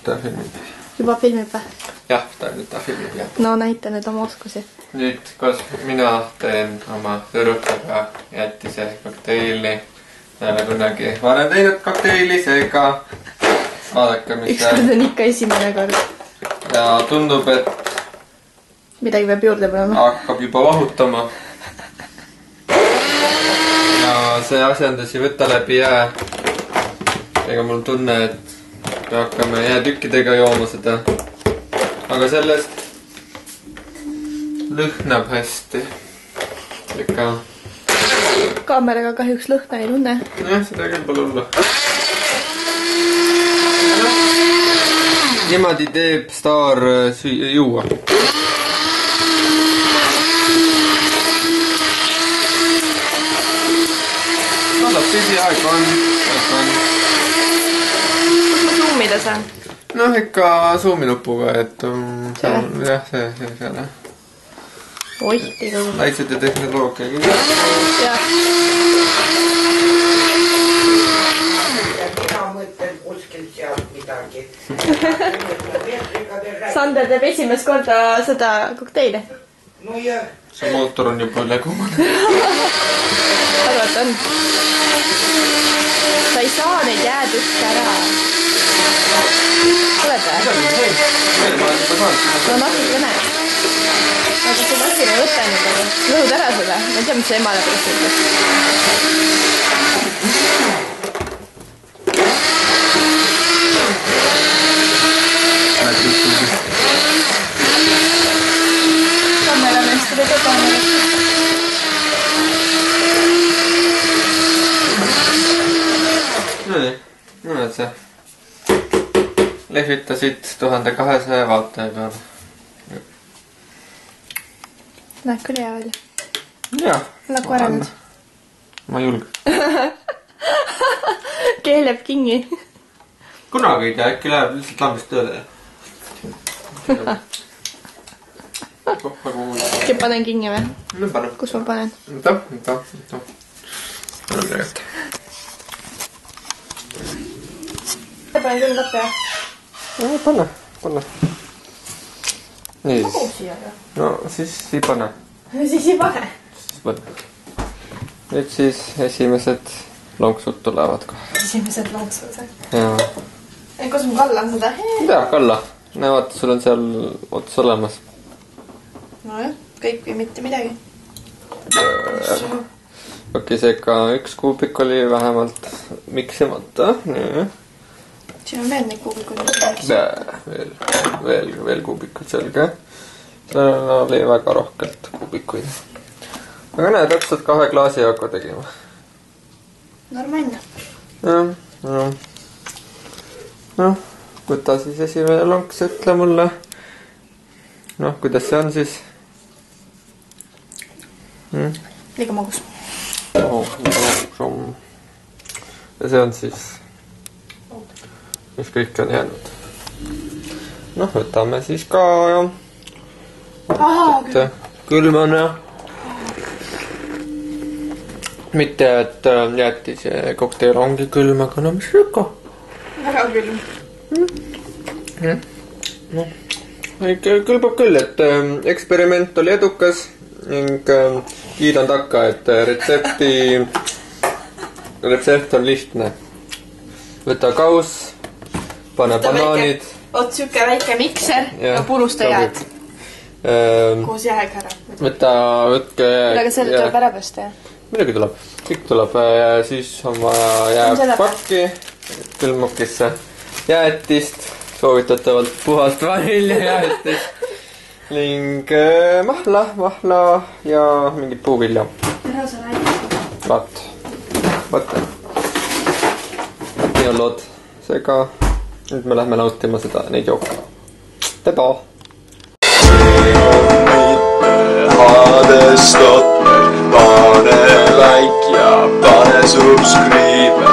Ta filmib. Juba filmib või? Jah, ta filmib, jah. No näita nüüd oma oskusi. Nüüd, kus mina teen oma tüdrukaga jätise kokteili. Ma ei ole kunagi varem teinud kokteili, seega vaadake, mis Ükskord on ikka esimene kord. Ja tundub, et midagi peab juurde panema. Hakkab juba vahutama. Ja see asjandus ei võta läbi jää. Ega mul tunne, et me hakkame jäätükkidega jooma seda. Aga sellest lõhnab hästi. Ikka. Kaameraga kahjuks lõhna ei tunne. Jah, seda küll pole hullu. Niimoodi teeb staar juua. Annab tõsi aega on. Kus ma zoomida saan? Noh, ikka zoominupuga, et jah, see seal. Oih, liiga kui. Laitsed ja tehnoloogia. Jah. Mina mõtlen kuskil sealt midagi. Sander teeb esimest korda seda kokteili. No ja. See mootor on juba legumane. Arvat on. Sa ei saa neid jäätükke ära. Oled või? No natukene. Aga see masina ei võta nüüd, aga lõhud ära seda. Ma ei tea, mis see emale pärast ütleb. Kaamerameest tuli ka kaamerasse. Nii, mõned see. Lehvitasid 1200 vaataja peal. Näed küll hea välja. Jah. Laku ära nüüd. Ma ei julge. Keeleb kingi. Kunagi ei tea, äkki läheb lihtsalt lambist tööle. Äkki panen kingi või? No panen. Kus ma panen? Mida. Panen tegelikult. Ma panen küll lappi jah? Panna. Nii siis. No siis ei pane. Siis ei pane. Siis pane. Nüüd siis esimesed lonksud tulevad kohe. Esimesed lonksud. Jaa. Kus ma kallan seda? Mida, Kalla? Näe, vaata, sul on seal ots olemas. No jah, kõik või mitte midagi. Okei, seega 1 kuubik oli vähemalt miksimata. Nii. Siin on veel neid kuubikuid. Veel kuubikud, selge. Seal oli väga rohkelt kuubikuid. Aga näe, täpselt 2 klaasi hakka tegema. Normaalne. Noh, võta siis esimene lonks, ütle mulle. Noh, kuidas see on siis? Liiga magus. Ja see on siis, mis kõik on jäänud. Noh, võtame siis ka ja külman ja mitte, et jättis kokteil ongi külm, aga no mis ikka. Väga külm. Noh, külbab küll, et eksperiment oli edukas ning kiidan takka, et retsept on lihtne. Võta kaus, pane banaanid. Oot süke väike mikser ja purusta jääd. Koos jääga ära. Võtke Aga selle tuleb ära pesta, jah? Midagi tuleb. Kõik tuleb. Siis on vaja jääpakki, külmukisse jäätist, soovitatavalt puhast vaniljajäätist ning mahla ja mingit puuvilja. Ära sa räägid. Vaata. Nii on lood. Seega nüüd me lähme nautima neid jooke. Teba! Pane like ja pane subscribe.